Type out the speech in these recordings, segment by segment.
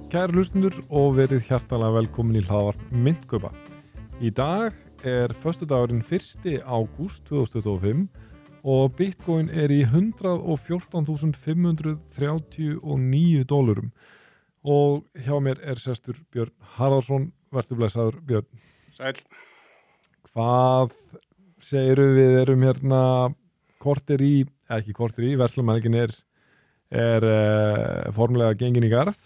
Kæru hlustundur og verið hjartalega velkomin í hlaðvarp Myntkaupa. Í dag föstudagurinn 1. ágúst 2025 og Bitcoin í $114.539 og hjá mér sestur Björn Harðarsson. Vertu blessaður, Björn. Sæll. Hvað segiru, við erum hérna verslunarmanningin formulega gengin í garð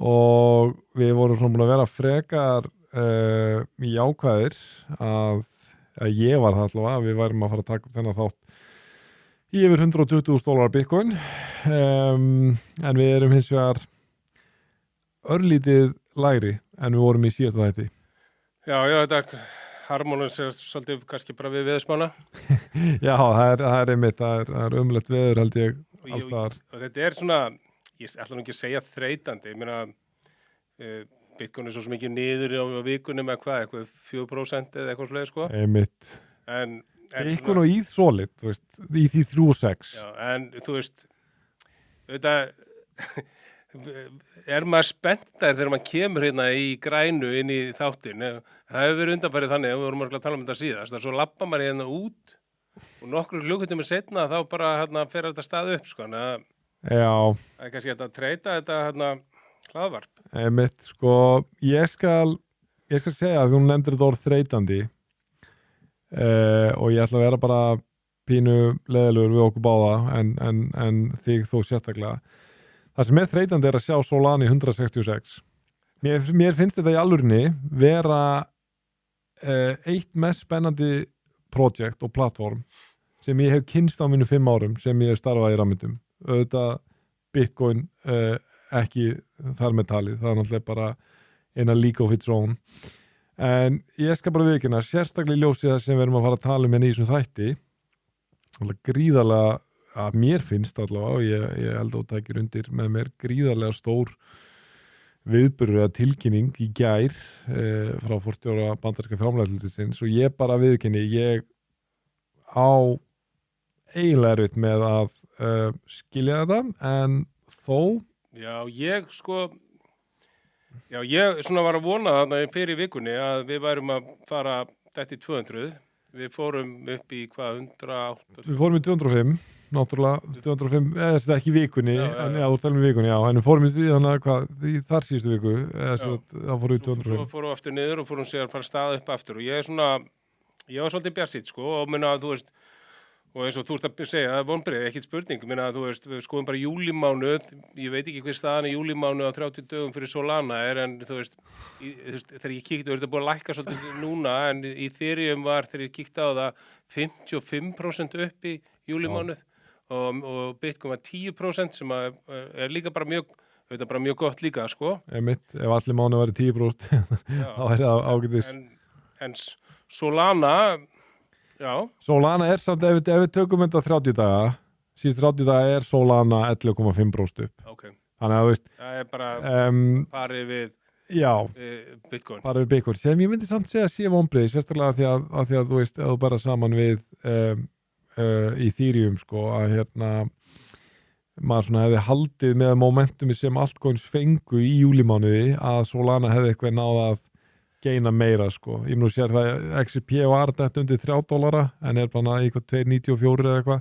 og við vorum svona búin að vera frekar jákvæðir að ég var það allavega að við værum að fara að taka upp þennan þátt í yfir $120 Bitcoin en við erum hins vegar örlítið lægri en við vorum í síðasta þætti. Já, þetta harmonins svolítið kannski bara við veðurspána. Já, það einmitt, það umlegt veður held ég alls þar. Og þetta svona, ég ætla nú ekki að segja þreytandi, ég meina Bitcoin svo mikið niður á vikunum eitthvað 4% eða eitthvað svoleiðis sko. Einmitt. Bitcoin og ETH solid, þú veist, ETH 3.6. Já, en þú veist, þetta maður spenntar þegar maður kemur hérna í grænu inn í þáttinn. Það hefur verið undanfarið þannig, við vorum að tala um þetta síðast, að svo lappar maður hérna út og nokkru klukkutíma seinna þá bara fer þetta stað upp sko. Já. Það kannski að treyta þetta hlaðvarp. Einmitt, sko, ég skal segja að þú nefndir þetta orð þreytandi og ég ætla að vera bara pínu leiðilegur við okkur báða en þig þó sérstaklega. Það sem þreytandi að sjá Solana í 166. Mér finnst þetta í alvörinni vera eitt mest spennandi projekt og plattform sem ég hef kynnst á mínu 5 árum sem ég starfaði í rafmyntum. Auðvitað Bitcoin ekki þar með talið. Það náttúrulega bara eina league of its own. En ég skal bara viðurkenna, sérstaklega í ljósi það sem við erum að fara að tala um hérna í þessum þætti. Gríðarlega að mér finnst allavega og ég held að þú tækir undir með mér gríðarlega stór viðburður eða tilkynning í gær frá forstjóra bandaríska fjármálaeftirlitsins og ég bara viðurkenni, ég á eiginlega erfitt með að skilja þetta en þó ég svona var að vona þarna fyrir vikunni að við værum að fara þetta í 200. Við fórum upp í 108? Við fórum í 205, náttúrulega 205, eða ekki vikunni, en þú talum í vikunni, en við fórum í þar síðustu viku, þá fórum við 205. Svo fórum við aftur niður og fórum sér að fara staða upp aftur og ég var svolítið bjartsýnn, sko, og minna að þú veist, og eins og þú ert að segja, það er vonbrigði, ekkert spurning, minna að þú veist, við skoðum bara júlímánuð, ég veit ekki hver staðan í júlímánuð á 30 dögum fyrir Solana en þú veist, þegar ég kíkti, þetta búið að lækka svolítið núna, en í Ethereum var, þegar ég kíkti á það, 55% upp í júlímánuð og Bitcoin var 10% sem líka bara mjög gott líka, sko. Einmitt, ef allir mánuð væri 10%, þá það ágætis. En Solana... Já. Solana samt, ef við tökum þetta 30 daga, síðust 30 daga Solana 11,5% upp. Okay. Þannig að þú veist... Það bara parið við Bitcoin. Parið við Bitcoin, sem ég myndi samt segja sé vonbrigði, sérstaklega af því að þú veist, ef þú bara saman við Ethereum, sko, að maður svona hefði haldið með momentumi sem altcoins fengu í júlímánuði að Solana hefði eitthvað náð að geina meira, sko. Ég nú sér það XRP var þetta undir $3 en bara eitthvað 2,94 eða eitthvað.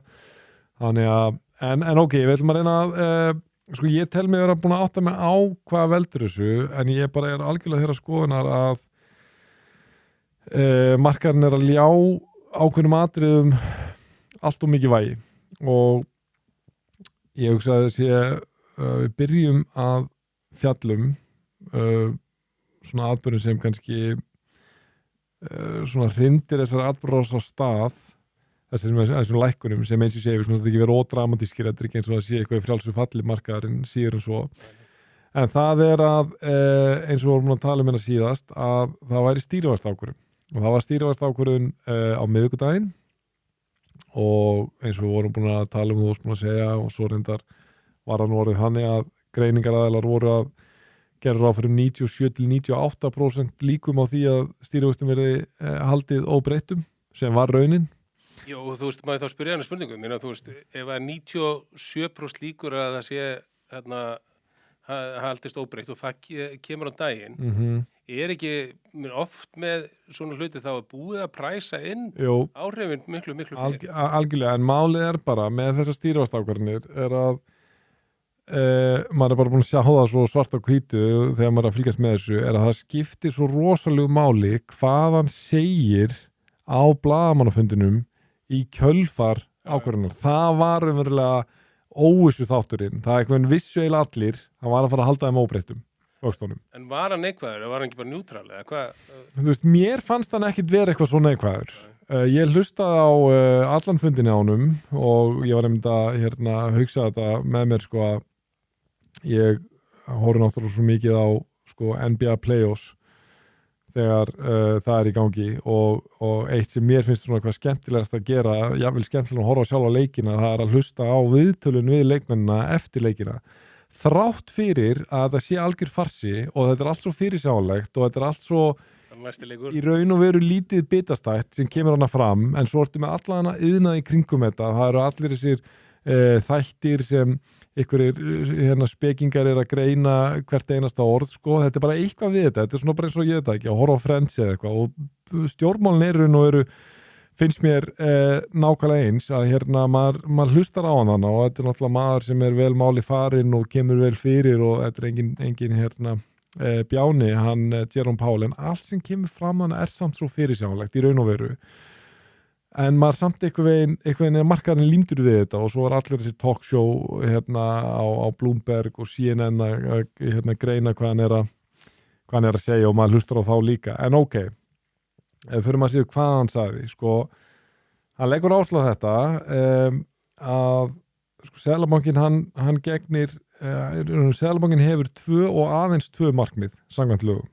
Þannig að, en ok, við ætlum að reyna að, sko, ég tel mig vera búin að átta mig á hvað veldur þessu, en ég bara algjörlega þeirra skoðunar að markarinn að ljá ákveðnum atriðum allt og mikið vægi. Og ég hugsa að við byrjum að fjallum svona atburðum sem kannski svona hrindir þessar atburðar á stað þessum lækkunum sem eins og sé við svona þetta ekki vera ódramatískir, þetta ekki eins og að sé eitthvað í frjálsu falli markaðarinn síður en svo en það að eins og við vorum að tala um hérna síðast að það væri stýrivaxtaákvörðun og það var stýrivaxtaákvörðun á miðvikudaginn og eins og við vorum búin að tala um þú varst búin að segja og svo reyndar var hann orðið þannig að greiningaraðilar voru að gera ráð fyrir 97-98% líkum á því að stýrivöxtum verði haldið óbreyttum sem var raunin. Jó, þú veist, maður þá spyrja henni spurningum, þú veist, ef að 97% líkur að það sé haldist óbreytt og það kemur á daginn. Ekki oft með svona hluti þá búið að præsa inn áhrifin miklu fyrir? Algjörlega, en málið bara með þessar stýrivaxtaákvarðanir að maður bara búin að sjá það svo svart á hvítu þegar maður að fylgjast með þessu að það skiptir svo rosalegu máli hvað hann segir á blaðamannafundinum í kjölfar ákvarðanar. Það var umverulega óvissu þátturinn. Það einhvern vissu eiginlega allir. Hann var að fara að halda þeim óbreyttum vöxtunum. En var hann neikvæður? Var hann ekki bara neutral? Eða hvað? Þú veist, mér fannst hann ekkit vera eitthvað svo neikvæður. Ég hlustaði á allan fundin á honum og ég var einmitt að hugsa þetta með mér að ég horfi náttúrulega svo mikið á NBA Playoffs þegar það í gangi og eitt sem mér finnst svona eitthvað skemmtilegast að gera, jafnvel skemmtilega að horfa á sjálfa leikina, það að hlusta á viðtölun við leikmennina eftir leikina þrátt fyrir að þetta sé algjör farsi og þetta allt svo fyrirsjáanlegt og þetta allt svo í raun og veru lítið bitastætt sem kemur hana fram, en svo ertu með alla hana yðnað í kringum þetta, það eru allir þessir þættir sem einhverjir spekingar að greina hvert einasta orð, þetta bara eitthvað við þetta er svona bara eins og ég veit ekki, að horfa á Friends eða eitthvað og stjórnmálin eru finnst mér nákvæmlega eins að maður hlustar á hann og þetta er náttúrulega maður sem er vel máli farinn og kemur vel fyrir og þetta er engin bjáni, hann Jerome Powell, en allt sem kemur fram hann samt svo fyrirsjánlegt í raun og veru. En maður samt einhvern veginn markaðurinn límdur við þetta og svo var allir þessi talkshow á Bloomberg og CNN að greina hvað hann að segja og maður hlustar á þá líka. En ok, fyrir maður séu hvað hann sagði, hann leggur áherslu á þetta að Seðlabankinn hann gegnir, Seðlabankinn hefur 2 og aðeins 2 markmið samkvæmt lögum.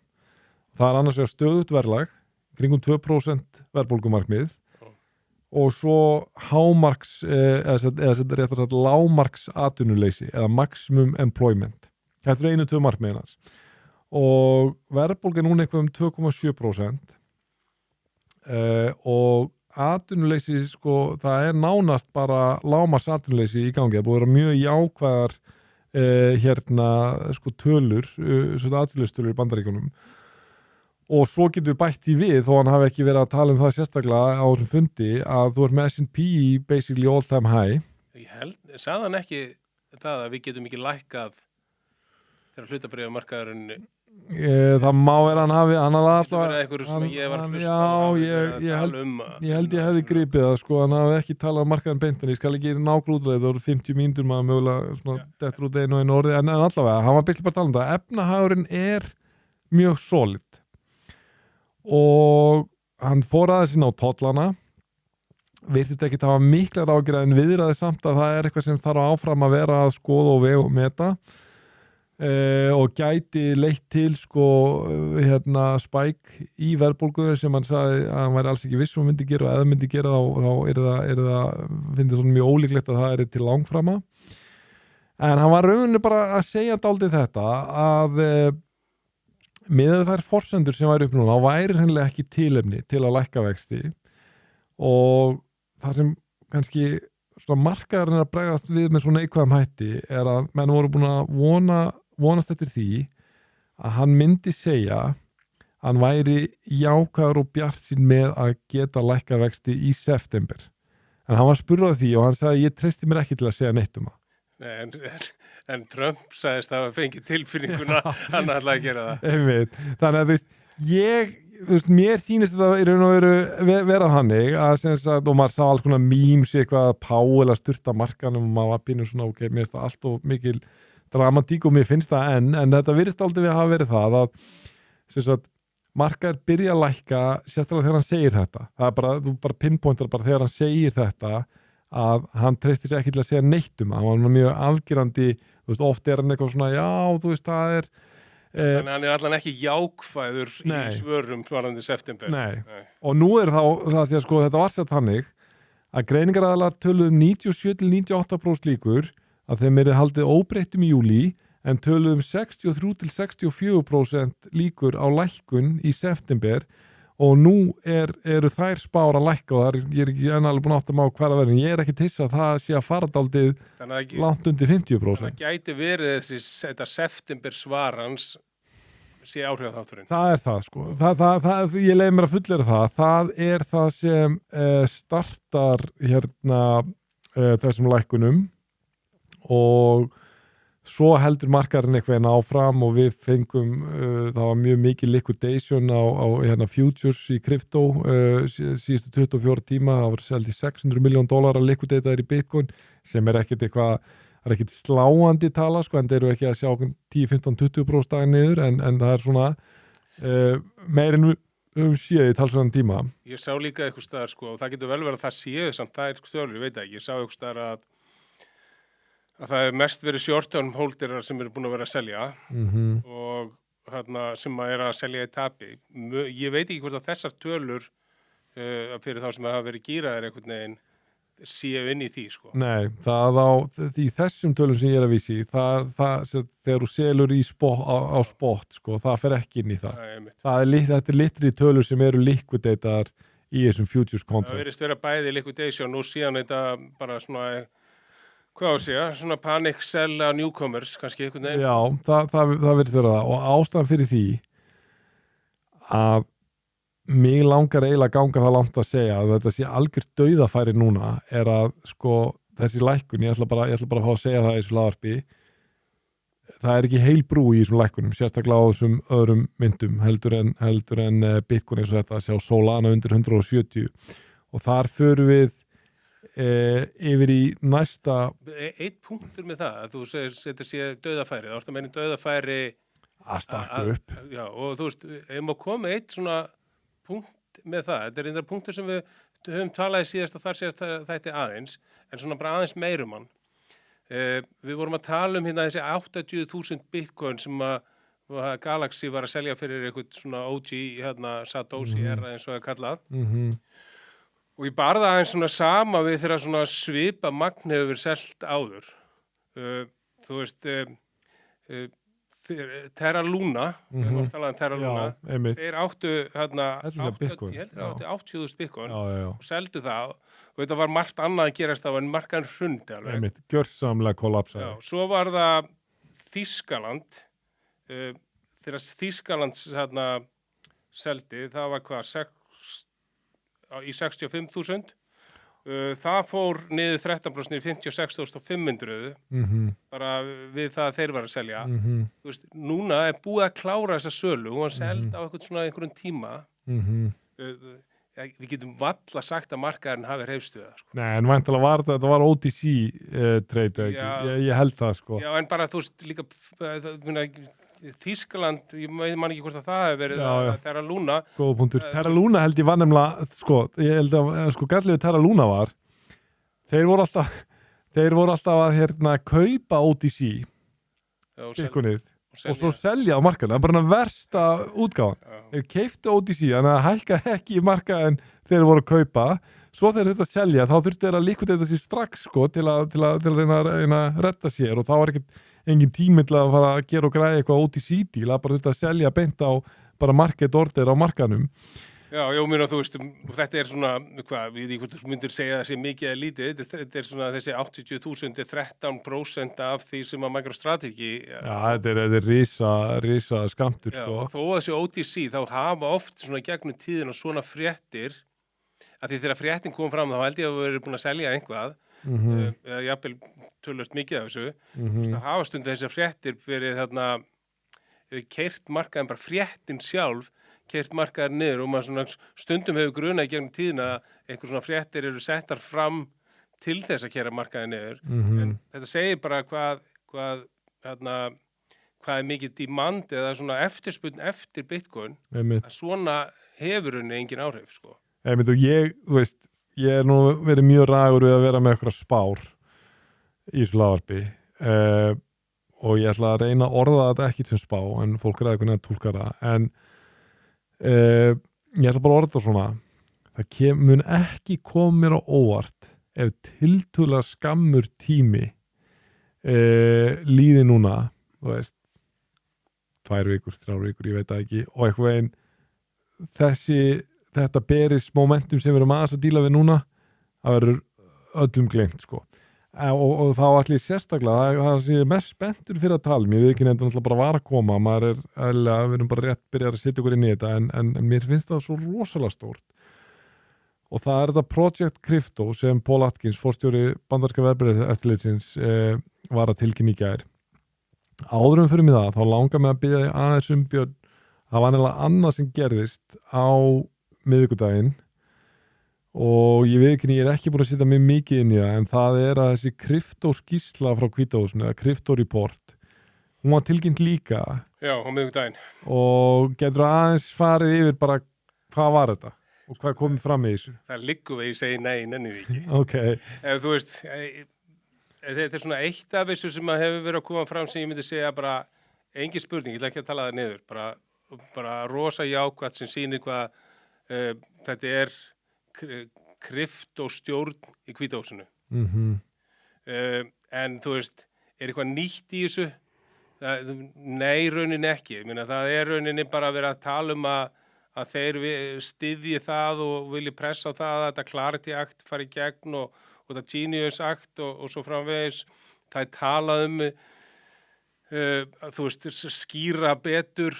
Það er annars vegar stöðugt verðlag, kringum 2% verðbólgumarkmið og svo hámarks eða lámarks atvinnuleysi eða maximum employment. Þetta er 1-2 markmiðin hans. Og verðbólgan hún eitthvað 2,7% og atvinnuleysi það er nánast bara lámarks atvinnuleysi í gangi. Það búið að vera mjög jákvæðar tölur, atvinnuleysistölur í Bandaríkjunum. Og svo getur við bætt í við, þó hann hafi ekki verið að tala það sérstaklega á þessum fundi, að þú ert með S&P basically all time high. Sagði hann ekki það að við getum ekki lækkað þegar hlutabréfamarkaðurinn það má vera hann hafi, hann allavega ég held ég hefði gripið það, hann hafi ekki talað markaðin beintan, ég skal ekki nágrúðlega, það voru 50 mínútur maður mögulega dettur út einu og einu orði, en allavega, hann var byrjuð bara að tala það, efnahagurinn er mjög solid og hann fór aðeins inn á tollana, virtist ekki hafa miklar ágjörð en viðraði samt að það er eitthvað sem þarf áfram að vera að skoða og vega og meta og gæti leitt til spæk í verðbólgu sem hann sagði að hann væri alls ekki viss og myndi gera og eða myndi gera þá finnst það mjög ólíklegt að það til langframa en hann var rauninni bara að segja dálítið þetta að miðað við þær forsendur sem væri upp núna, þá væri hreinlega ekki tilefni til að lækka vexti og það sem kannski markaðurinn að bregðast við með svona neikvæðum hætti er að menn voru búin að vonast eftir því að hann myndi segja að hann væri jákvæður og bjartsýn með að geta lækka vexti í september. En hann var spurður því og hann sagði ég treysti mér ekki til að segja neitt það. Nei, en Trump sagðist að það fengi tilfinninguna hann ætlaði að gera það. Einmitt. Þannig að mér sýnist þetta í raun og veru vera þannig að og maður sá alls konar memes eitthvað Powell að sturta markanum og maður var pínur svona ok, mér finnst það allt og mikil dramatík og mér finnst það en þetta virðist aldrei við að hafa verið það að markaður byrja að lækka sérstaklega þegar hann segir þetta. Það er bara, þú bara pinpointar bara þegar hann segir þetta að hann treystir sér ekki til að segja neitt hann var mjög afgerandi, oft er hann eitthvað svona, já, það er Þannig hann er allan ekki jákvæður í svörum varðandi september. Nei, og nú er það því að þetta var sett þannig að greiningaraðalar töluðum 97-98% líkur að þeim haldið óbreyttum í júlí en töluðum 63-64% líkur á lækkun í september og nú eru þær spár að lækka og ég er ekki enn alveg búin átt að má hver að vera en ég er ekki tissa að það sé að fara daldið langt undir 50%. Það gæti verið þetta september svarans sé áhrifþátturinn. Það það sko, ég leiði mér að fullera það er það sem startar hérna þessum lækkunum og svo heldur markaðurinn eitthvað áfram og við fengum, það var mjög mikið liquidation á hérna futures í krypto síðustu 24 tíma, það var seldi $600 million liquidataðir í Bitcoin sem er ekkert eitthvað, það er ekkert sláandi tala sko, en þeir eru ekki að sjá 10, 15, 20% daginn niður en það er svona meirinn séð í talsverðan tíma. Ég sá líka eitthvað staðar sko, og það getur vel verið að það séð samt það stjórnur, ég veit ekki, ég sá eitthvað staðar að það hefur mest verið short-term holderar sem eru búin að vera að selja og hérna, sem að selja í tapi. Ég veit ekki hvort að þessar tölur fyrir þá sem hafa verið gíraðir einhvern veginn séu inn í því sko. Nei, í þessum tölum sem ég er að vísi, þegar þú selur á spot sko, það fer ekki inn í það. Þetta er litri tölur sem eru liquidataðar í þessum futures contract. Það verðist vera bæði liquidation og síðan þetta bara svona hvað á sig, svona panic sell að newcomers, kannski einhvern veginn. Já, það verður það og ástæðan fyrir því að mig langar eiginlega ganga það langt að segja að þetta sé algjört dauðafæri núna er að sko þessi lækkun, ég ætla bara að fá að segja það í þessu laðvarpi, það er ekki heil brú í þessum lækkunum, sérstaklega á þessum öðrum myndum heldur en Bitcoin eins og þetta, sjá Solana undir 170 og þar förum við yfir í næsta Eitt punktur með það að þú segir þetta sé dauðafæri, þá ertu að meina dauðafæri að stakka upp já, og þú veist, ef maður komið eitt svona punkt með það, þetta er einhver punktur sem við höfum talaði síðast þætti aðeins, en svona bara aðeins meirum hann við vorum að tala hérna þessi 80.000 Bitcoin sem að Galaxy var að selja fyrir eitthvað svona OG hérna Satoshi eins og það kallað og ég barði aðeins svona sama við þegar svona svipa magn hefur verið selt áður. Þú veist, Terra Luna, við vorum talað um Terra Luna, þeir áttu hérna, ég heldur áttu 80.000 Bitcoin og seldu það og þetta var margt annað að gerast það, en markaðan hrundi alveg. Gjörsamlega kollapsaði. Já, svo var það Þýskaland, þegar Þýskaland hérna seldi, það var hvað, í 65.000 það fór niður 13% í 56.500 bara við það að þeir var að selja þú veist, núna er búið að klára þessa sölu, hún var seld á einhverjum tíma við getum valla sagt að markaðurinn hafi hreyfst við það sko. Nei, en væntanlega var þetta var OTC trade ekki, ég held það sko. Já, en bara þú veist líka Þýskaland, ég man ekki hvort að það hefur verið Terra Luna. Góða punktur. Terra Luna held ég var nefnilega, sko, ég held að sko gallið Terra Luna var, þeir voru alltaf að hérna kaupa OTC Bitcoinið og svo selja á markaðinu, það er bara versta útgáfan. Þeir keiftu OTC, þannig að hækka ekki í markaðin þeir voru að kaupa, svo þeir þetta selja, þá þurftu þeir að liquidata sér strax sko til að reyna að redda sér og þá var engin tími til að fara að gera og græða eitthvað OTC-díl, að bara þetta að selja beint á bara market order á markanum. Já, mér þú veist, þetta er svona, hvað, við veit ekki hvort þú myndir segja þessi mikið eða lítið, þetta er svona þessi 80.000 er 13% af því sem að MicroStrategy. Já, þetta er risa skamtur, sko. Já, þó að þessi OTC, þá hafa oft svona gegnum tíðin og svona fréttir, að því þegar fréttin kom fram, þá held ég að við erum búin að selja einhvað, eða jafnvel tölvöld mikið af þessu, það hafa stundu þessar fréttir verið þarna, keyrt markaðin bara fréttin sjálf, keyrt markaðin niður og maður svona stundum hefur grunað gegnum tíðina að einhver svona fréttir eru settar fram til þess að keyra markaðin niður, en þetta segir bara hvað er mikið demand eða svona eftirspurn eftir Bitcoin, að svona hefur henni engin áhrif, sko. Og þú veist, ég er nú verið mjög rægur við að vera með eitthvað spár í þessu laðvarpi og ég ætla að reyna að orða þetta ekki sem spá en fólk er eitthvað að tólka það en ég ætla bara að orða þetta svona það mun ekki koma mér á óvart ef tiltölulega skammur tími líði núna þú veist 2 vikur, 3 vikur, ég veit það ekki og eitthvað einn þetta beris momentum sem við erum aðeins að díla við núna, það verður öllum gleymt sko. Og þá ætli ég sérstaklega, það sem ég er mest spenntur fyrir að tala, ég veit ekki nefnir náttúrulega bara var að koma, maður eðlilega, við erum bara rétt byrjað að setja okkur inn í þetta, en mér finnst það svo rosalega stórt. Og það er þetta Project Crypto sem Paul Atkins, forstjóri bandaríska verðbréfaeftirlitsins, var að tilkynna í gær. Áðurum fyrir mig það, þá langar mig að biðja aðeins Björn, það var nefnilega annað sem gerðist á miðvikudaginn og ég veit ekki, ég er ekki búin að setja mig mikið inn í það, en það er að þessi kryptóskísla frá Hvíta húsinu, eða kryptóreport, hún var tilkynnt líka. Já, á miðvikudaginn. Og getur aðeins farið yfir bara hvað var þetta og hvað komið fram í þessu? Það liggur við, ég segi nei, nenni því ekki. Ok. Ef þú veist, þetta er svona eitt af þessu sem að hefur verið að koma fram sem ég myndi segja bara, engin spurning, ég ætla ekki að tala það niður, bara rosa jákvætt sem sýnir hvað þetta er kryptostjórn í Hvíta húsinu. En þú veist, er eitthvað nýtt í þessu? Nei, rauninni ekki. Ég meina, það er rauninni bara að vera að tala um að þeir styðji það og vilji pressa á það að þetta Clarity Act fari í gegn og þetta Genius Act og svo framvegis. Það er talað þú veist, skýra betur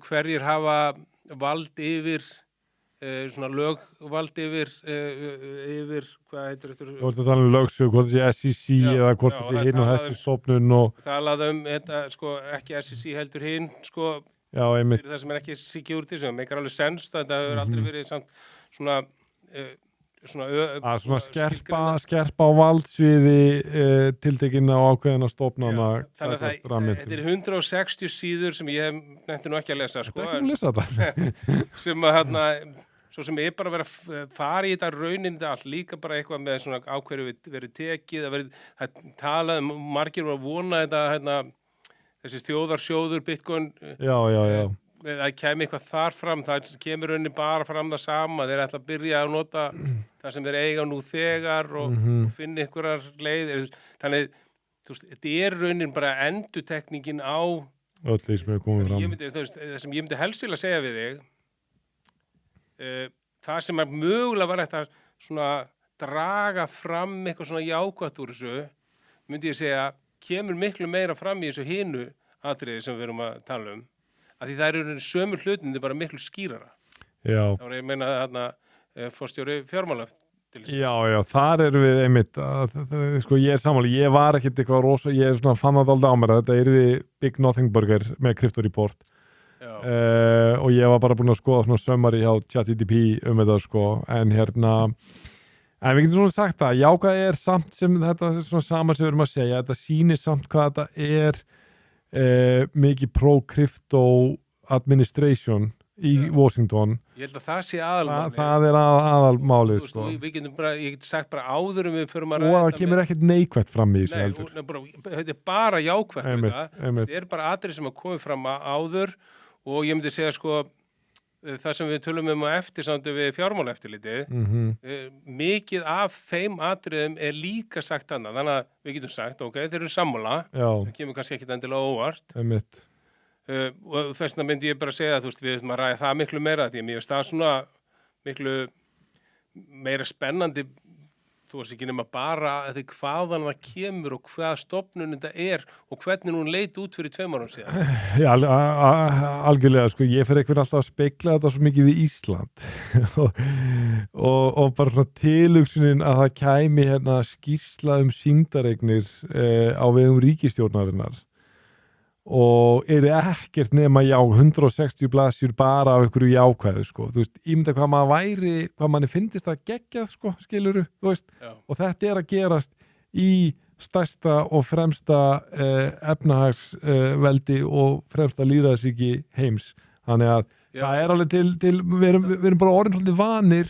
hverjir hafa vald yfir svona lögvald yfir hvað heitir þetta? Þú ert að tala um lögsögu, hvort það sé SEC eða hvort það sé hinn og þessi stofnun og... Talað þetta, sko, ekki SEC heldur hinn, sko, já, einmitt. Það sem er ekki security, sem meikar alveg sens, þetta hefur aldrei verið samt svona... Svona skerpa á valdsviði tiltekinna og ákveðina stofnana. Þannig að þetta er 160 síður sem ég nefndi nú ekki að lesa, sko. Þetta er ekki að lesa þetta. Sem að svo sem er bara að vera að fara í þetta rauninni allt, líka bara eitthvað með svona ákveðu verið tekið, það talað margir var að vona þetta, þessi þjóðarsjóður, Bitcoin. Já. Það kemur eitthvað þar fram, það kemur rauninni bara fram það sama, þeir ætla að byrja að nota það sem þeir eiga nú þegar og finna einhverjar leiðir. Þannig, þú veist, þetta er rauninni bara endurtekningin á öll því sem hefur komið fram. Það sem ég myndi helst vilja segja við þig, það sem er mögulega var þetta svona draga fram eitthvað svona jákvætt úr þessu, myndi ég segja, kemur miklu meira fram í þessu hinu atriði sem við erum að tala um. Að því það eru sömu hlutinni bara miklu skýrara. Já. Þá er ég meina þarna forstjóri fjármálaeftirlitsins. Já, þar erum við einmitt, sko ég er sammála, ég var ekkert eitthvað rosa, ég svona fann það aldrei á mér að þetta yrði Big Nothing Burger með kryptoreport. Og ég var bara búin að skoða svona summary hjá ChatGPT þetta sko, en við getum svona sagt það, jákvæð er samt sem þetta svona saman sem við erum að segja, þetta sýnir samt hvað þetta er mikið pro-crypto administration í Washington. Ég held að það sé aðalmálið. Það er aðalmálið, sko. Við getum bara, ég get sagt bara áður við förum að ræða. Og það kemur ekkert neikvætt fram í þessu heldur. Nei, þetta er bara jákvætt við það. Þetta er bara atrið sem að komið fram áður og ég myndi segja, sko, það sem við tölum á eftir samt við fjármálaeftirlitið, mikið af þeim atriðum er líka sagt annað. Þannig að við getum sagt, ok, þeir eru sammála, það kemur kannski ekkit endilega óvart. Og þess vegna myndi ég bara segja að þú veist, við höfum að ræða það miklu meira, því að mér finnst það svona miklu meira spennandi, þú veist ekki nema bara að því hvaðan það kemur og hvaða stofnun þetta er og hvernig hún leit út fyrir 2 árum síðan. Já, algjörlega, sko, ég fer einhvern alltaf að spegla þetta svo mikið við Ísland og bara svona tilhugsunin að það kæmi hérna skýrsla sýndareignir á vegum ríkisstjórnarinnar og er ekkert nema 160 blaðsjur bara af einhverju jákvæðu, sko, þú veist, ímynda hvað maður væri, hvað manni finnist það geggjað, sko, skiluru, þú veist, og þetta er að gerast í stærsta og fremsta efnahagsveldi og fremsta lýðræðisríki heims, þannig að það er alveg til við erum bara orðin svolítið vanir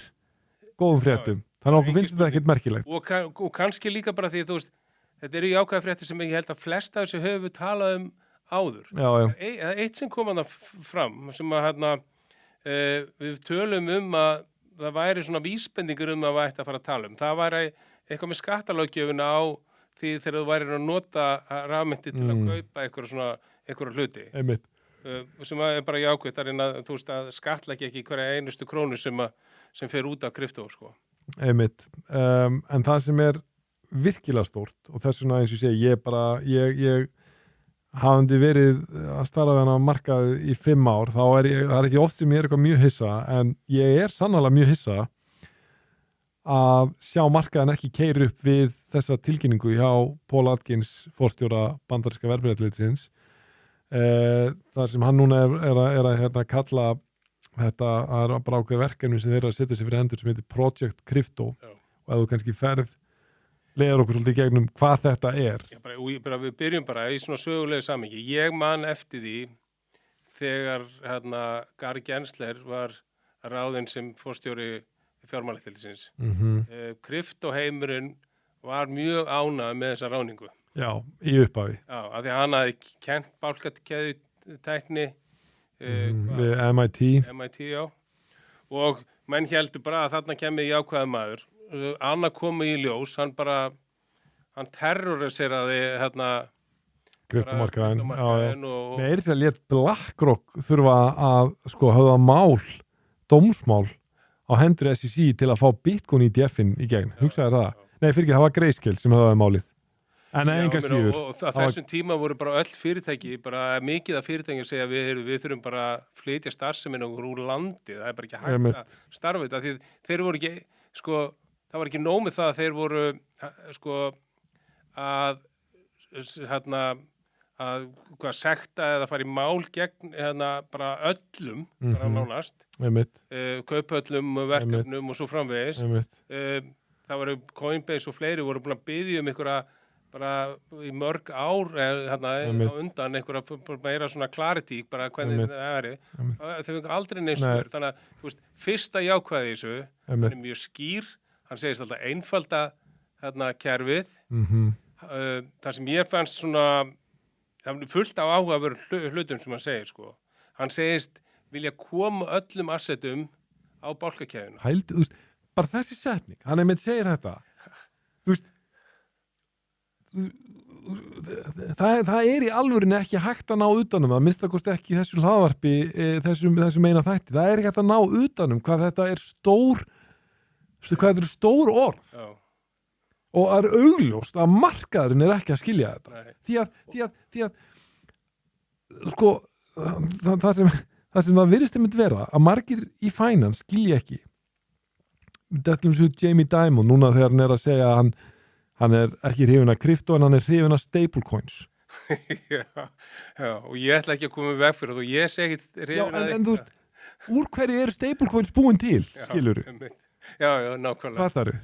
góðum fréttum, þannig að okkur finnst þetta ekkert merkilegt. Og kannski líka bara því, þú veist, þetta eru jákvæða fréttir sem ég held að flesta af þessu höfum talað áður. Eitt sem kom að fram sem að við tölum að það væri svona vísbendingur að það ætti að fara að tala um. Það væri eitthvað með skattalöggjöfuna á því þegar þú væri að nota rafmynti til að kaupa einhverja hluti. Einmitt. sem er bara jákvætt að reyna, þú veist, að skattleggja ekki hverja einustu krónu sem fer út af kryptó, sko. Einmitt. En það sem er virkilega stórt og þess vegna eins og ég segi, ég hafandi verið að starfa þennan markað í 5 ár, þá það er ekki oft sem ég er eitthvað mjög hissa, en ég er sannarlega mjög hissa að sjá markaðan ekki keyra upp við þessa tilkynningu hjá Paul Atkins, forstjóra bandaríska verðbréfaeftirlitsins, þar sem hann núna er að kalla þetta að bara ákveð verkefni sem þeir að setja sig fyrir hendur sem heitir Project Crypto. Já. Og ef þú kannski leiðir okkur svolítið í gegnum hvað þetta er. Við byrjum bara í svona sögulegu samhengi. Ég man eftir því þegar Gary Gensler var ráðinn sem forstjóri fjármálaeftirlitsins. Kryptóheimurinn var mjög ánægður með þessa ráðningu. Já, í upphafi. Já, af því að hann hafði kennt bálkakeðjutækni við MIT, já. Og menn héldu bara að þarna kemur jákvæður maður. Anna komu í ljós, hann terroriseraði kryptómarkaðinn. og Með að lét BlackRock þurfa að höfða mál, dómsmál á hendur SEC til að fá Bitcoin ETF-in í gegn. Hugsaði það? Nei, fyrir ekki, það var Grayscale sem höfðaði málið. En enga síður. Og þessum tíma voru bara öll fyrirtæki, bara mikið af fyrirtækjum segja við þurfum bara að flytja starfsemina úr landi, það er bara ekki hægt að starfa þetta, því þeir voru ekki, það var ekki nóg með það að þeir voru, að sekta eða fara í mál gegn bara öllum, bara nánast, kaupöllum, verkefnum og svo framvegis. Það voru Coinbase og fleiri voru búin að biðja einhverja bara í mörg ár á undan einhverja meira svona clarity, bara hvernig það er. Þau fengu aldrei neysur. Þannig að, þú veist, fyrsta jákvæði í þessu, hann er mjög skýr, hann segist alltaf einfalda kerfið. Það sem ég fannst svona, það er fullt af áhugaverðum hlutum sem hann segir, Hann segist vilja koma öllum assetum á bálkakeðjuna. Þú veist, bara þessi setning, hann segir þetta. Þú veist, það er í alvörinni ekki hægt að ná utanum, að minnst að kosti ekki þessu hlaðvarpi, þessum eina þætti. Það er ekki hægt að ná utanum hvað þetta er stór orð. Já. Og það er augljóst að markaðurinn er ekki að skilja þetta. Því að það sem það virðist einmitt vera, að margir í finance skilja ekki. Þetta er Jamie Dimon, núna þegar hann er að segja að hann er ekki hrifinn af krypto en hann er hrifinn af stablecoins. Já, og ég ætla ekki að koma með veg fyrir það og ég segi ekki hrifinn af þetta. En þú veist, úr hverju eru stablecoins búin til, skilurðu? Já, nákvæmlega. Fattaru?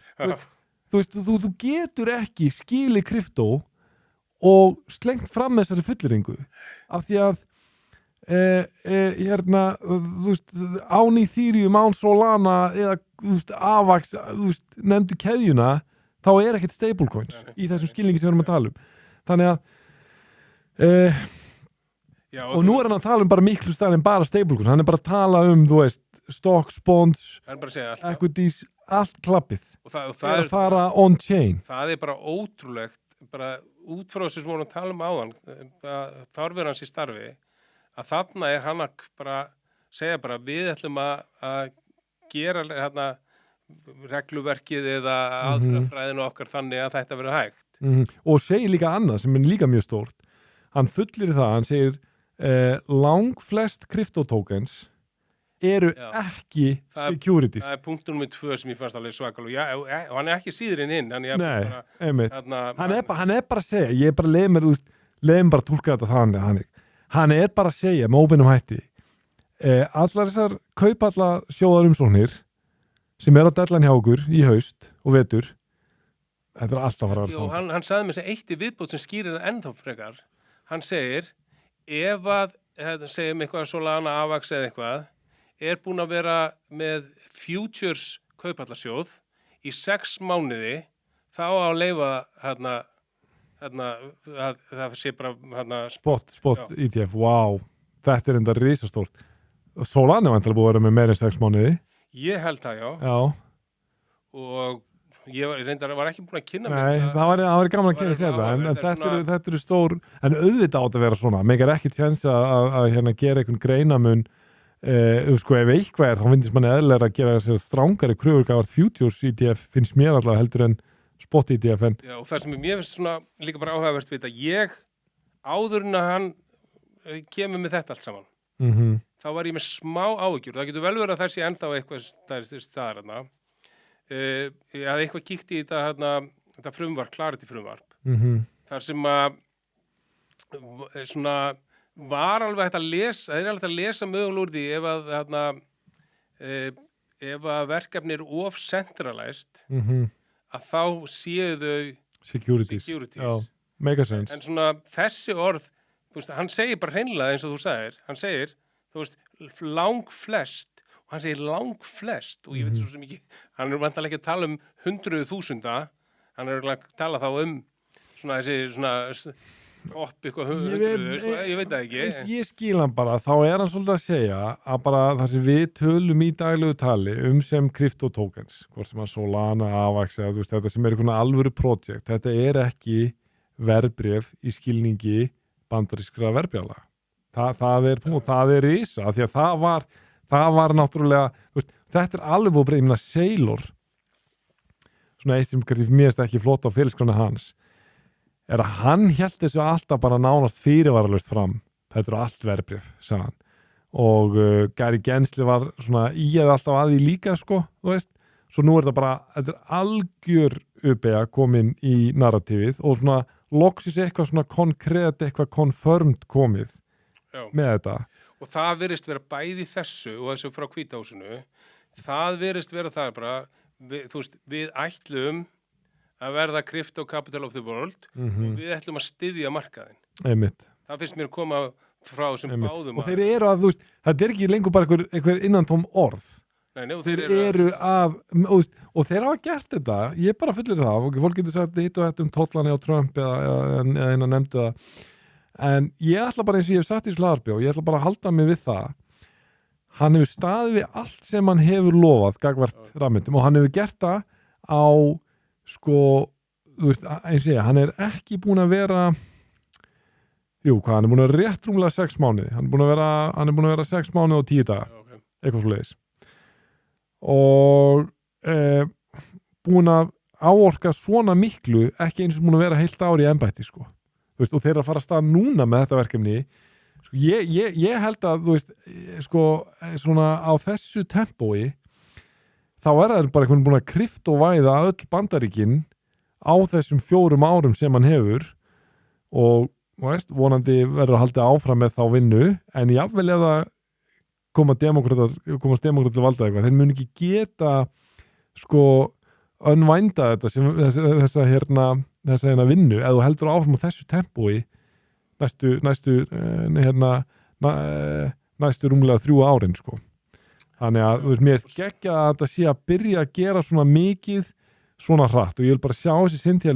Þú veist, þú getur ekki skilið krypto og slengt fram þessari fulleringu af því að þú veist, án Ethereum, án Solana eða, þú veist, Avax, þú veist, nefndu keðjuna, þá er ekkert stablecoins í þessum skilningi sem við erum að tala um. Þannig að og nú er hann að tala um bara miklu stærri en bara stablecoins. Hann er bara að tala um, þú veist, stocks, bonds, equities, allt klappið. Og það er að fara on-chain. Það er bara ótrúlegt, bara út frá þessu sem við vorum að tala um áðan, fárverðans í starfi, að þarna er hann að bara segja bara við ætlum að gera regluverkið eða aðferðafræðinu okkar þannig að þetta verður hægt. Og segir líka annað sem er líka mjög stórt. Hann fullir það, hann segir langflest kryptotokens eru ekki securities. Það er punktur nummer 2 sem ég fannst alveg svakal og hann er ekki síður inn. Hann er bara að segja, ég er bara leið mér bara að túlka þetta þannig. Hann er bara að segja með óbeinum hætti allar þessar kaupallar sjóðarumsóknir sem er á deadline hjá okkur í haust og vetur, þetta er alltaf að fara að vera saman. Hann sagði með þess að eitt í viðbót sem skýrir það ennþá frekar. Hann segir, ef að, segjum eitthvað Solana, Avax eða eitthvað, er búin að vera með futures kaupallarsjóð í 6 mánuði, þá á að leyfa það sé bara spot ETF, wow, þetta er enda risastórt. Solana er vantilega búin að vera með meira en 6 mánuði. Ég held það, já. Já. Og ég reyndar var ekki búin að kynna Nei, mér það var gaman að var kynna sér það, en áhugavert, þetta eru stór, en auðvitað átt að vera svona, megar ekki tjens að hérna gera einhvern greinamun, sko, ef eitthvað þá finnst manni eðlilega að gera sér strángari kröfur gafart futures ETF finnst mér allavega heldur en spot ETF en Já, og það sem mér finnst svona líka bara áhugavert við þetta, ég áður en að hann kemur með þetta allt saman, þá var ég með smá áhyggjur, það getur vel verið að það sé ennþá eitthvað staðar þarna, að eitthvað kíkti í þetta frumvarp, Clarity frumvarp, þar sem að svona var alveg hægt að lesa, það alveg að lesa mögulega úr því ef að verkefni er of centralized, að þá séu þau securities. Já, mega sense. En svona þessi orð, þú veist, hann segir bara hreinlega eins og þú sagðir, hann segir, þú veist, langflest, og hann segir langflest, og ég veit svo sem ekki, hann er vantanlega ekki að tala um 100.000, hann er að tala þá um svona þessi svona upp eitthvað 100, ég veit það ekki. Ég skil hann bara, þá er hann svolítið að segja að bara það sem við tölum í daglegu tali sem kryptotokens, hvort sem að Solana, AVAX eða þú veist, þetta sem er einhvern alvöru projekt, þetta er ekki verðbréf í skilningi bandarískra verðbréfalaga. Það er risa, því að það var náttúrulega, veist, þetta er alveg búið breyfna Sailor, svona eitt sem kannski mér er ekki flott á félagsgrunni hans, er að hann hélt þessu alltaf bara nánast fyrirvaralaust fram. Þetta eru allt verðbréf, sagði hann. Og Gary Gensler var svona íeð alltaf að því líka, sko, þú veist. Svo nú er þetta bara, þetta er algjör uppega komin í narratífið og svona loksis eitthvað svona konkrétt, eitthvað confirmed komið með þetta. Og það virðist vera bæði þessu og þessu frá Hvíta húsinu. Það virðist vera það bara, við ætlum að verða crypto capital of the world og við ætlum að styðja markaðinn. Einmitt. Það finnst mér að koma frá sem báðum. Og þeir eru að, þú veist, það er ekki lengur bara einhver innantóm orð. Nei, þeir eru að, og þeir hafa gert þetta, ég bara fullir það, og fólk getur sagt hitt og þetta tollani á Trump eða eina nefndu það. En ég ætla bara eins og ég hef sagt í slagarbi og ég ætla bara að halda mig við það. Hann hefur staðið við allt sem hann hefur lofað gagvart rafmyndum og hann hefur gert það á sko, þú veist, eins og ég, hann er ekki búin að vera hann er búin að rétt rúmlega 6 mánuði, hann er búin að vera 6 mánuði og 10 daga, eitthvað svoleiðis og búin að áorka svona miklu, ekki eins og búin að vera heilt ár í embætti, sko, þú veist, og þeir að fara að stað núna með þetta verkefni, sko, ég held að, þú veist, sko, svona á þessu tempói þá er það bara einhvern búin að kryptovæða öll Bandaríkin á þessum 4 árum sem hann hefur og veist, vonandi verður að halda áfram með þá vinnu en jafnvel eða komast demókratar til valda eitthvað, þeir mun ekki geta sko önvænda þetta þessa vinnu eða þú heldur áfram á þessu tempói næstu rúmlega 3 árin, sko. Þannig að, þú veist, mér er geggjað að þetta sé að byrja að gera svona mikið svona hratt og ég vil bara sjá þessi Cynthia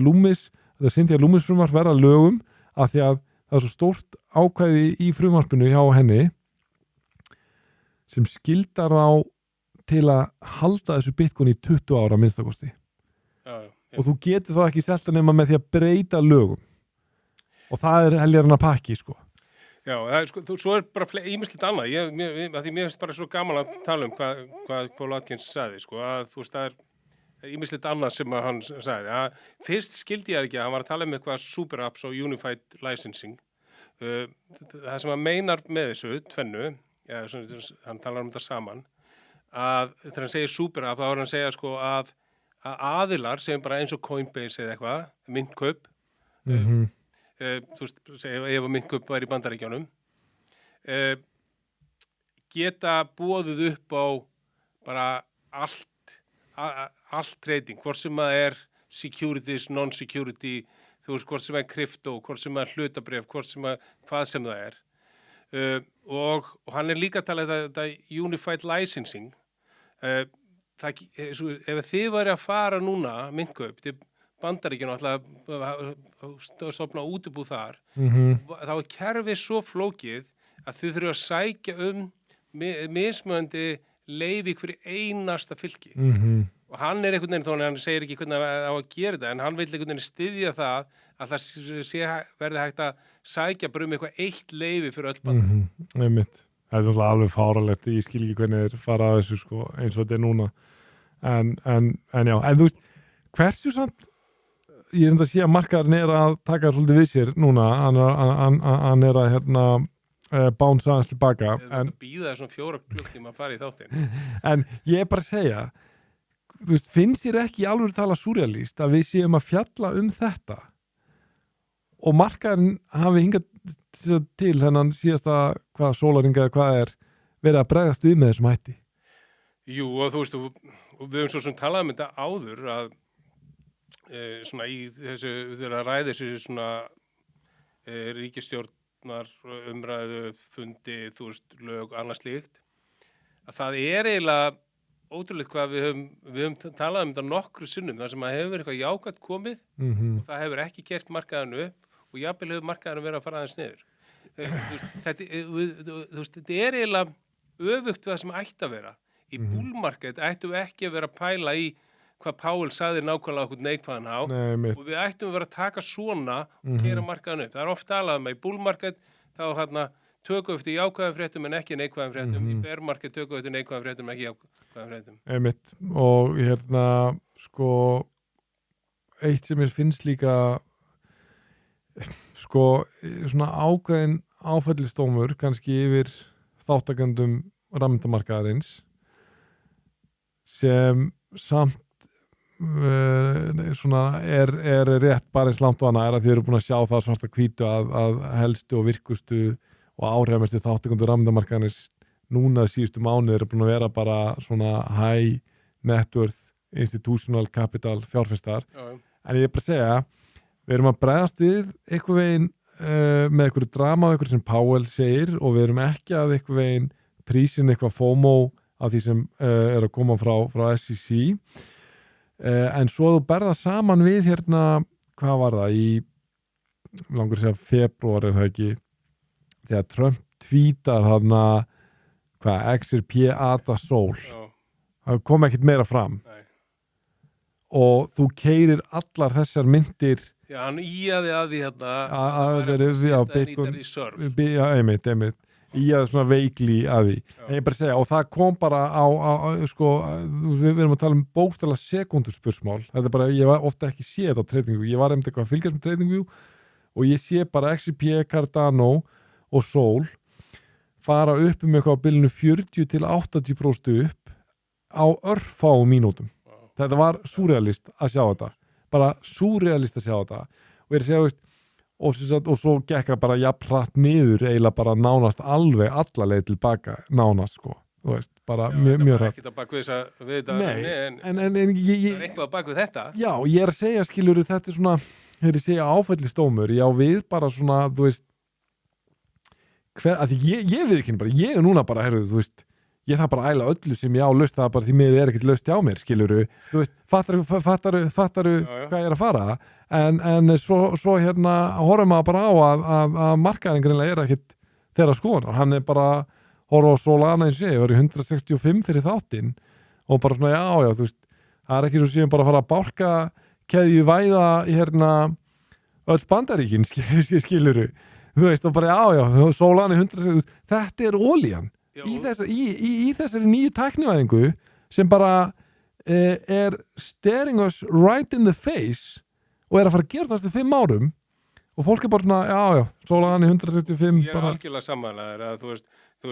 Loomis frumvarp verða lögum af því að það er svo stórt ákvæði í frumvarpinu hjá henni sem skildar á til að halda þessu Bitcoin í 20 ára minnstakosti. Og þú getur þá ekki selt að nema með því að breyta lögum og það er heljarna pakki, sko. Já, sko, svo er bara ýmislegt annað. Mér finnst bara svo gaman að tala um hvað Paul Atkins sagði, sko, að þú veist, það er ýmislegt annað sem hann sagði. Fyrst skildi ég ekki að hann var að tala um eitthvað super apps og unified licensing. Það sem hann meinar með þessu, tvennu, hann talar um þetta saman, að þegar hann segir super app, þá er hann að segja, sko, að aðilar sem bara eins og Coinbase eða eitthvað, myntkaup, þú veist, ef myntkaup væri í Bandaríkjunum geta boðið upp á bara allt trading, hvort sem það er securities, non-security, þú veist, hvort sem það er krypto, hvort sem það er hlutabréf, hvað sem það er og hann er líka að tala þetta unified licensing ef þið væri að fara núna myntkaup til Bandaríkjunum alltaf að stofna útibú þar þá er kerfið svo flókið að þið þurfa að sækja mismunandi leyfi fyrir einasta fylki og og hann einhvern veginn, þó hann segir ekki hvernig hann á að gera þetta, en hann vil einhvern veginn styðja það að það verði hægt að sækja bara eitthvað eitt leyfi fyrir öll band. Einmitt. Það er alltaf alveg fáralegt, ég skil ekki hvernig þeir fara að þessu sko, eins og þetta núna. En já, en þú veist, hversu samt, ég er enda að sé að markaðurinn að taka svolítið við sér núna, hann að bounce aðeins tilbaka. En býða svona 4 klukktíma að fara í þáttinn. En ég er bara að segja, þú veist, finnst þér ekki alveg tala súrrealíst að við séum að fjalla þetta og markaðurinn hafi hingað til þennan síðasta hvað sólarhring eða hvað verið að bregðast við með þessum hætti? Jú, og þú veist, og við höfum svo sem talað þetta áður að svona í þessu, þegar að ræði þessu svona ríkisstjórnar umræðu, fundi, þú veist, lög, annað slíkt, að það eiginlega ótrúlegt hvað við höfum talað þetta nokkru sinnum, þar sem að hefur verið eitthvað jákvætt komið og það hefur ekki gert markaðinu upp og jafnvel hefur markaðinu verið að fara aðeins niður. Þetta eiginlega öfugt við það sem ætti að vera. Í búlmarkað ættum við ekki að vera að pæla í hvað Páll sagði nákvæmlega okkur neikvæðan á og við ættum að vera að taka svona og keyra markaðinu upp. Það er oft talað með í búlmarkað þá tökum við eftir jákvæðum fréttum en ekki neikvæðum fréttum. Í bearmarkað tökum við eftir neikvæðum fréttum en ekki jákvæðum fréttum. Einmitt. Og sko, eitt sem mér finnst líka sko, svona ákveðin áfællistómur kannski yfir þáttakendum rafmyntamarkaðarins sem samt svona rétt bara eins langt og annað að þið eru búin að sjá það svarta hvítu að helstu og virkustu og áhrifamestu þáttakendur rafmyntamarkaðarins núna síðustu mánuðir eru búin að vera bara svona high net worth institutional capital fjárfestar. En ég er bara að segja, við erum að bregðast við eitthvað veginn með eitthvað drama og eitthvað sem Powell segir og við erum ekki að eitthvað veginn prísin eitthvað FOMO af því sem er að koma frá SEC en svo þú berða saman við hvað var það í langur að segja febrúar er það ekki þegar Trump tweetar hvað XRP ADA Sol það kom ekkert meira fram. Nei. Og þú keyrir allar þessar myndir. Já, hann íjaði að því Bitcoin í surf. Já, einmitt. Íjaði svona veikli að því. En ég bara segja, og það kom bara sko, við erum að tala um bókstaflega sekúnduspursmál. Þetta er bara, ég var ofta ekki séð á TradingView. Ég var einmitt eitthvað að fylgjast með TradingView og ég sé bara XRP, Cardano og Sol fara upp eitthvað á bilinu 40-80% upp á örfáum mínútum. Þetta var súrrealist að sjá þetta. Bara súrrealist að sjá þetta. Og ég er að segja, og svo gekk það bara jafn hratt niður eiginlega bara nánast alveg alla leið tilbaka nánast sko. Þú veist, bara mjög hratt. Það var ekkert að baka við þetta. Nei, en það er eitthvað að baka við þetta. Já, ég er að segja, skilur, þetta er svona, þegar ég segja áfællistómur, já við bara svona, þú veist, ég við ekki bara, ég er núna bara, heyrðu, þú veist, ég þarf bara að æla öllu sem ég á laust það bara því mér er ekkert laust hjá mér, skiluru þú veist, fattaru hvað ég er að fara en svo horfum maður bara á að markaðurinn greinlega er ekkert þeirra skoðunar, hann er bara horfa á Solana eins og ég, var í 165 fyrir þáttinn og bara svona já, þú veist, það er ekki svo síðan bara að fara að bálka keðju væða öll bandaríkin, skiluru þú veist, og bara já, Solana 160, þetta er olían í þessari nýju tæknivæðingu sem bara er staring us right in the face og er að fara að gera það eftir 5 árum og fólk er bara svona, já, Solana 165 Ég er algjörlega samanlegaður að þú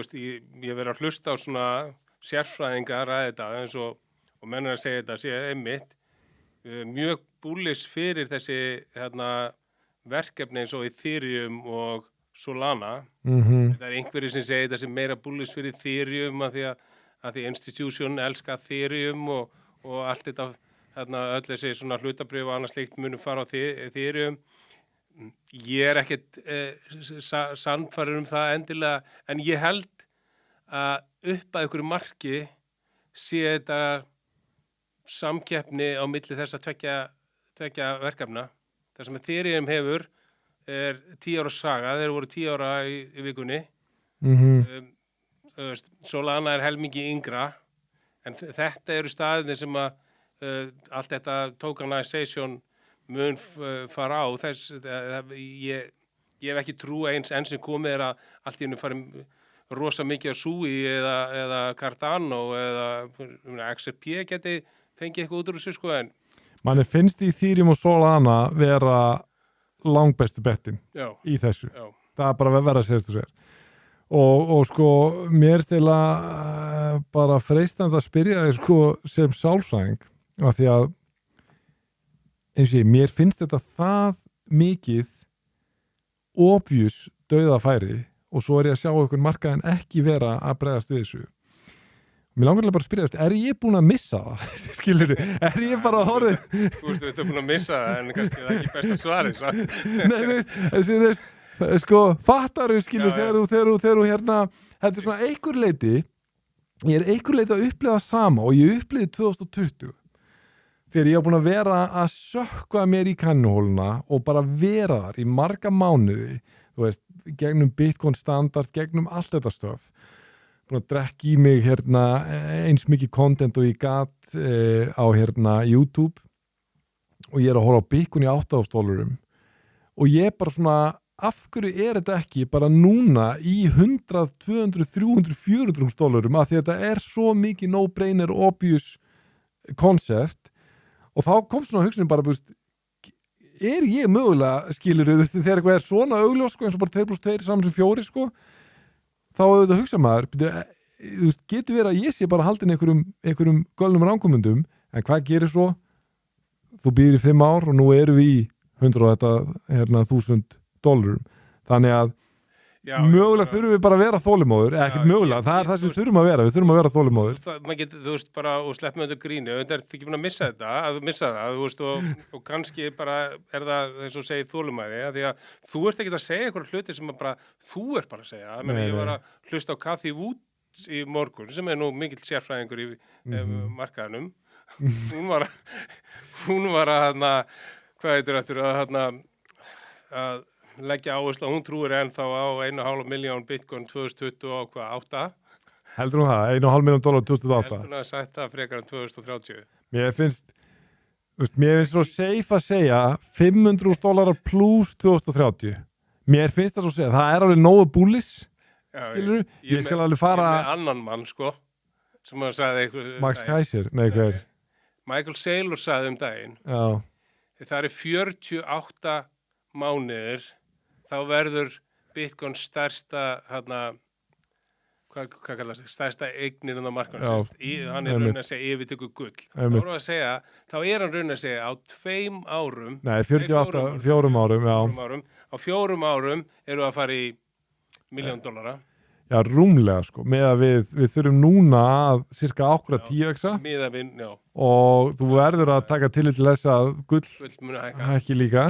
veist, ég verið að hlusta á svona sérfræðingar að þetta eins og mennur að segja þetta sé einmitt mjög búlis fyrir þessi verkefni eins og Ethereum og Solana. Þetta er einhverjir sem segir þetta sem meira bullish fyrir Ethereum að því institution elska Ethereum og allt þetta öll þessi svona hlutabréf og annað slíkt munu fara á Ethereum. Ég er ekkert sannfærður það endilega en ég held að upp að einhverju marki sé þetta samkeppni á milli þess að tveggja verkefna. Það sem Ethereum hefur er 10 ára saga, þeir voru 10 ára í vikunni. Solana er helmingi yngra, en þetta eru staðinir sem að allt þetta tokenization mun fara á þess, ég hef ekki trú eins sem komið að allt í hennu farin rosa mikið á Sui eða Cardano eða XRP geti fengið eitthvað út úr þessu sko en manni finnst í Ethereum og Solana vera langbestu bettin í þessu. Já. Það er bara að vera að segja þessu sér. Og sko, mér til að bara freistandi að spyrja þér sko sem sálfræðing af því að eins og mér finnst þetta það mikið obvious dauðafæri og svo ég að sjá okkur markaðin ekki vera að bregðast við þessu. Mér langar bara að spyrja þess, ég búin að missa það? Skilurðu, ég bara að horfið? Þú ert búin að missa það, en kannski það er ekki besta svarið, svo. Nei, veist, sko, fattaru, skilurðu, þegar þú hérna, þetta er svona einhver leiti, ég er einhver leiti að upplifa sama og ég uppliði 2020. Þegar ég var búin að vera að sökkva mér í kannuhóluna og bara vera þar í marga mánuði, þú veist, gegnum Bitcoin standard, gegnum allt þetta stöf. Búin að drekka í mig hérna eins mikið content og ég gat á hérna YouTube og ég er að horfa á Bitcoin í $8,000 og ég er bara svona, af hverju er þetta ekki bara núna í $100, 200, 300, $400 af því þetta er svo mikið no-brainer obvious concept og þá kom svona hugsunin bara, er ég mögulega, skilurðu, þegar eitthvað er svona augljós, sko, eins og bara 2 + 2 saman sem 4, sko, þá auðvitað hugsa maður, getur verið að ég sé bara haldin einhverjum gölnum rangkomundum, en hvað gerir svo? Þú býðir í 5 ár og nú erum við í $100,000. Þannig að mögulega þurfum við bara að vera þolimóður, ekkert mögulega, það er það sem við þurfum að vera þolimóður. Maður getur, þú veist, bara og slepp með þetta grínu, þetta er ekki búin að missa það, þú veist, og kannski bara er það, eins og segir þolimæði, því að þú ert ekki að segja einhverja hluti sem bara, þú ert bara að segja, ég var að hlusta á Cathy Wood í morgun, sem er nú mikill sérfræðingur í markaðanum, hún var að, hvað heitir þetta, að leggja áherslu að hún trúir ennþá á 1,5 milljón Bitcoin 2028. Heldur hún það? $1,5 milljón 2028? Heldur hún að sagt það frekar en 2030? Mér finnst svo safe að segja $500,000 plus 2030. Mér finnst það svo að segja, það er alveg nógu bullish, skilur þú? Ég skal alveg fara... Ég með annan mann, sko, sem að sagði eitthvað... Max Kaiser, nei, hver? Michael Saylor sagði daginn. Já. Það er 48 mánuðir þá verður Bitcoin stærsta hvað kallast stærsta eignir á markaðnum hann er raun að segja yfirtöku gull þá er hann að segja, þá er hann raun að segja á 2 árum nei, 4 árum á 4 árum eru að fara í $1 milljón já, rúmlega sko, með að við þurfum núna að cirka ákveða 10x og þú verður að taka tillit til þess að gull muni ekki líka.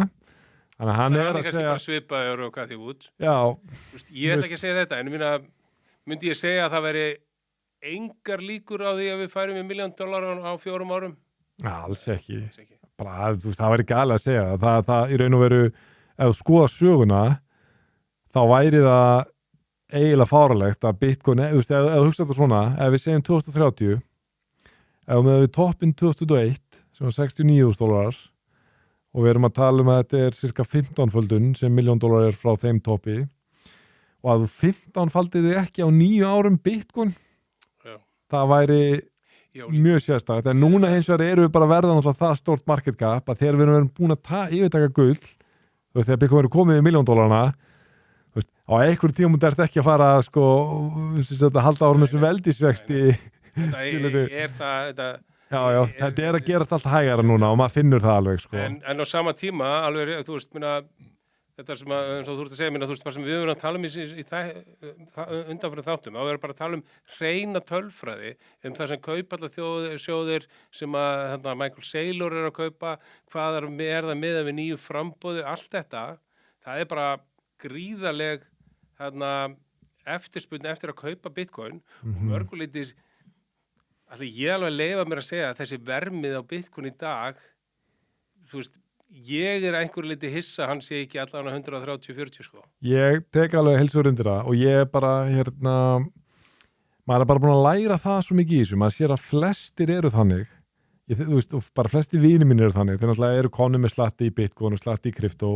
Þannig að hann er að segja... svipaður og Cathy Wood. Já. Ég ætla ekki að segja þetta, en myndi ég segja að það veri engar líkur á því að við færum $1 milljón á 4 árum? Alls ekki. Bara, það væri galið að segja. Það í raun og veru, ef þú skoða söguna, þá væri það eiginlega fáralegt að Bitcoin, ef þú hugsa þetta svona, ef við segjum 2030, ef við toppin 2001, sem var $69,000, og við erum að tala að þetta er cirka 15-földun sem $1 milljón er frá þeim toppi og að þú 15-faldið þið ekki á 9 árum Bitcoin það væri mjög sérstakt en núna hins vegar erum við bara verða það stórt market gap að þegar við erum búin að yfirtaka gull þegar Bitcoin verður komið í $1 milljón á einhverjum tímum er þetta ekki að fara sko, að halda árum þessu veldisvexti Já, þetta er að gerast allt hægara núna og maður finnur það alveg, sko. En á sama tíma, alveg, þú veist, þetta sem eins og þú ert að segja, þú veist, bara sem við höfum að tala í undanfyrir þáttum, þá erum bara að tala hreina tölfræði, það sem kaupa allar sjóðir sem að Michael Saylor er að kaupa, hvað er það með við nýju framboði, allt þetta, það er bara gríðaleg eftirspurn eftir að kaupa Bitcoin og mörgulítið ég alveg leyfa mér að segja að þessi vermið á Bitcoin í dag, þú veist, ég er einhverju liti hissa, hann sé ekki allan á 130-40 sko. Ég tek alveg heilsur undir það og ég er bara, maður er bara búin að læra það svo mikið í þessu, maður sér að flestir eru þannig, þú veist, og bara flesti vinir mínir eru þannig, þeir náttúrulega eru konum með slatti í Bitcoin og slatti í krypto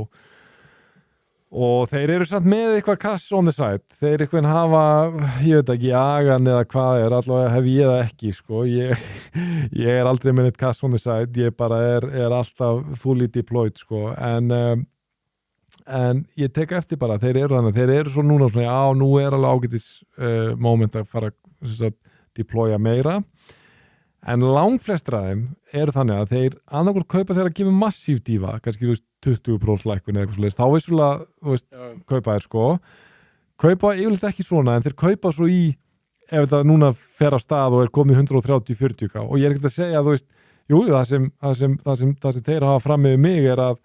og þeir eru samt með eitthvað cash on the side, þeir eitthvað hafa, ég veit ekki, agan eða hvað allavega hef ég það ekki, sko, ég er aldrei með neitt cash on the side, ég bara er alltaf fully deployed, sko, en ég tek eftir bara, þeir eru þannig, þeir eru svo núna svona, já, nú er alveg ágætis moment að fara að deploya meira, en langflestir af þeim eru þannig að þeir annarkvort kaupa þeir að gefa massív dífa, kannski, þú veist, 20% lækkun eða eitthvað svoleiðis, þá vissulega, þú veist, kaupa þeir, sko, kaupa yfirleitt ekki svona, en þeir kaupa svo í, ef þetta núna fer á stað og er komið 130-40k, og ég er ekkert að segja, þú veist, jú, það sem þeir hafa fram með mig er að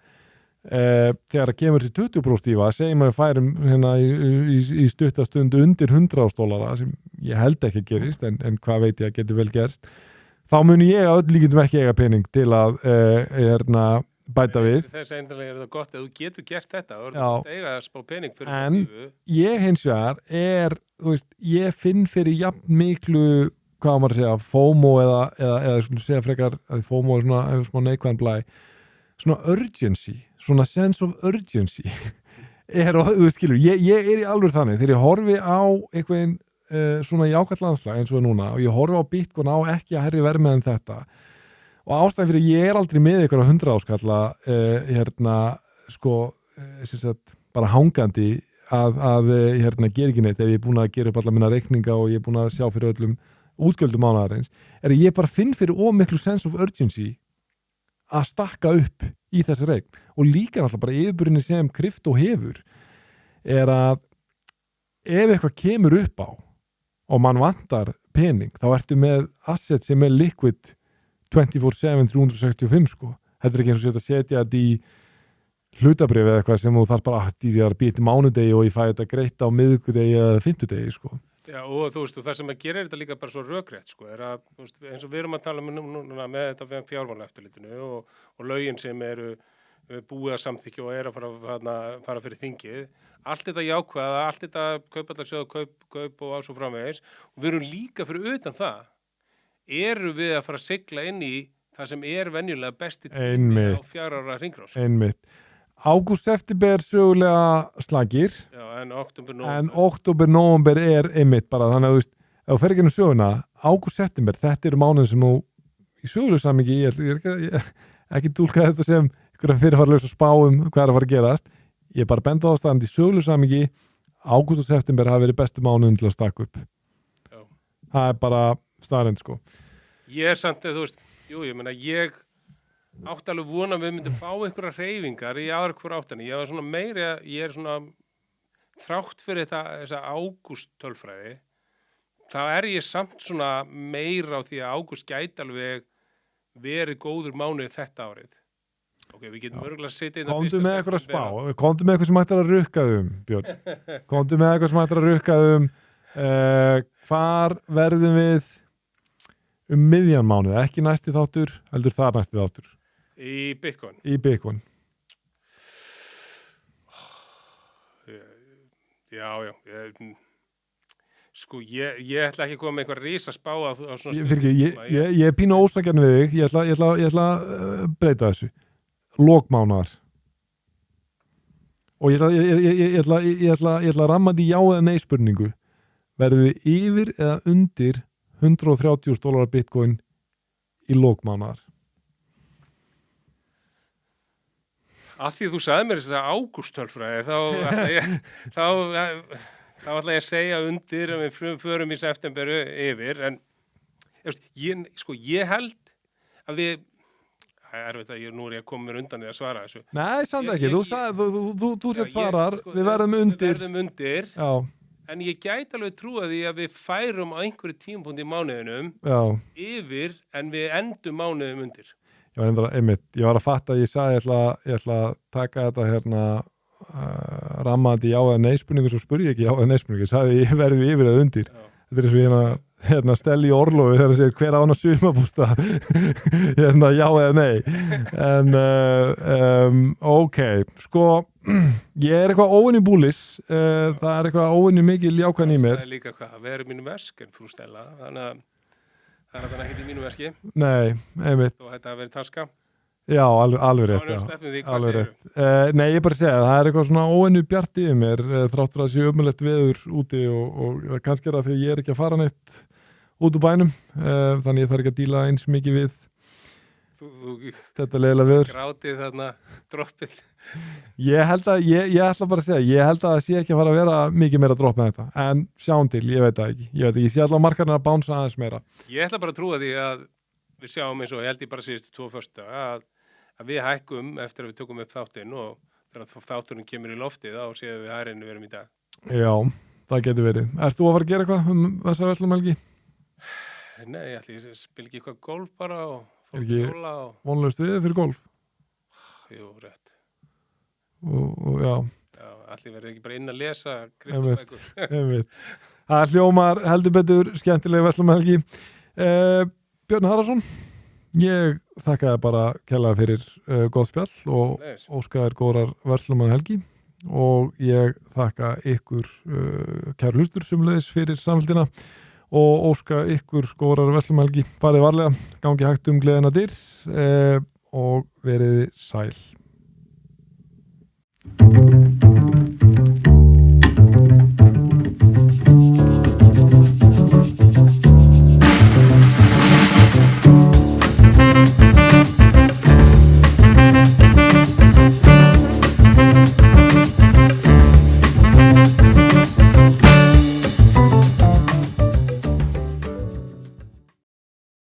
þegar það kemur þessi 20% dífa, segjum að við færum hérna í stuttastundu undir $100 sem ég held ekki að gerist, en hvað veit ég að getur vel gerst, þá muni ég að öll líkindum ekki eiga pening til að bæta við. Þess einnig er það gott að þú getur gert þetta, þú ert eiga að spá pening fyrir en ég hins vegar þú veist, ég finn fyrir jafn miklu, hvað maður að segja, FOMO eða svona segja frekar að FOMO er svona, hefur smá neikvæðan blæ, svona urgency, svona sense of urgency þú veist, skilur, ég er í alveg þannig, þegar ég horfi á einhvern svona jákvætt landslag eins og núna og ég horfi á Bitcoin á ekki að herri vermið en þetta og ástæðan fyrir ég er aldrei með ykkur á 100 áskalla sko bara hangandi að gera ekki neitt ef ég er búin að gera upp alla minna reikninga og ég er búin að sjá fyrir öllum útgjöldum mánaðarins er ég bara finn fyrir ómiklu sense of urgency að stakka upp í þessi reikn og líka náttúrulega bara yfirburinni sem krypto hefur er að ef eitthvað kemur upp á og mann vantar pening, þá ertu með asset sem er liquid 24/7 365 sko. Þetta er ekki eins og setja þetta í hlutabrif eða eitthvað sem þú þarf bara að ég er að býta í mánudegi og ég fæ þetta greitt á miðvikudegi eða fimmtudegi sko. Já og þú veist, og það sem að gera þetta líka bara svo rökrétt sko, er að veist, eins og við erum að tala núna með þetta fjármálaeftirlitinu og lögin sem eru búið að samþykja og er að fara fyrir þingið, allt þetta jákvæða, allt þetta kaupallasjóð, kaup og svo framvegis og við erum líka fyrir utan það, eru við að fara að sigla inn í það sem er venjulega besti tími á 4 ára hringrás. Einmitt. Ágúst, september sögulega slagir, já, en október, nóvember er einmitt bara, þannig að þú veist, ef þú fer ekki söguna, ágúst, september, þetta eru mánuðin sem þú í sögulegu samingi, ég ekki dúlka þetta sem einhverja fyrirfarlaus að spá hvað er að fara að gerast, ég er bara benda á staðan í sögulegu samingi, ágúst og september hafa verið bestu mánuðin til að stakka upp. Já. Það er bara staðarind, sko. Ég er samt, þú veist, ég meina, ég átti alveg vona við myndum fá einhverja hreyfingar í aðra hver áttinni. Ég var svona meiri, ég er svona þrátt fyrir þessa ágúst tölfræði, þá er ég samt svona meira á því að ágúst gæti alveg verið góður mánuð þetta árið. Ok, við getum örgulega að setja inn að komdu með eitthvað að spá, komdu með eitthvað sem ættir að rukka Björn. Komdu með eitthvað sem ættir að rukka hvar verðum við miðjan mánuð, ekki næsti þáttur, heldur það næsti þáttur. Í Bitcoin? Í Bitcoin. Já. Sko, ég ætla ekki að koma með eitthvað risaspá á svona ég er pínu ósakjarn við þig, ég ætla að breyta þessu. Lokmánaðar. Og ég ætla að ramma því já eða nei spurningu. Verðum við yfir eða undir $130 Bitcoin í lokmánaðar? Af því þú sagði mér þess að ágústtölfræði þá ætla ég að segja undir að við förum í septemberu yfir en ég held að við nú er ég að koma mér undan í að svara þessu. Nei, samt ekki, þú sett svarar, við verðum undir. Já. En ég gæti alveg trúa því að við færum á einhverju tímapunkti í mánuðinum yfir en við endum mánuðum undir. Ég var að fatta að ég sagði ég ætla að taka þetta ramma þetta í já eða nei spurningu, svo spurði ég ekki já eða nei spurningu, ég sagði ég verði yfir eða undir. Já. Þetta er eins og Stelli í Orlofi þegar það segir hver án að sumabústa já eða nei en ok, sko ég er eitthvað óvinni búlis það er eitthvað óvinni mikil jákvæðan í mér. Það er líka hvað, verður mínu versk en frú Stella, þannig Það er þannig ekkert í mínu verski Nei, einmitt. og þetta hafi verið taska. Já, alveg rétt. Þá erum við Já. sleppum því, hvað Alveg segirðu? rétt. Nei, ég bara segja, það er eitthvað svona óvenju bjart yfir mér, þráttur að sé ömulegt veður úti og kannski er það því ég er ekki að fara neitt út úr bænum, þannig ég þarf ekki að díla eins mikið við Þú þetta leiðilega veður. grátið þarna droppið. Ég held að, ég ætla bara að segja, ég held að það sé ekki að fara að vera mikið meira dropp með þetta, en sjáum til, ég veit það ekki. Ég sé alltaf markarnir að bánsa aðeins meira. Ég ætla bara að trúa því að við sjáum eins og ég held ég bara síðustu 2 föstudaga að við hækkum eftir að við tökum upp þáttinn og þegar þátturinn kemur í loftið þá séum við hærinu verum í dag. Já, það getur verið. Ert þú að fara að gera eitthvað þessa verslumhelgi? Nei, ég ætla ég spil ekki eitthvað golf bara og Er fór ekki- jóla og Vonlaust við fyrir golf? jú, rétt. Og já, Já, allir verði ekki bara inn að lesa Einmitt. kryptobækur. einmitt. Það hljómar heldur betur skemmtileg verslumhelgi. Björn Haraldsson, ég þakka þér bara kærlega fyrir góð spjall og Leis. óska þér góðrar verslumhelgi og ég þakka ykkur kæru hlustur sumleiðis fyrir samfélgina og óska ykkur góðrar verslumhelgi. Farið varlega, gangi hægt gleðina dyr og verið sæl.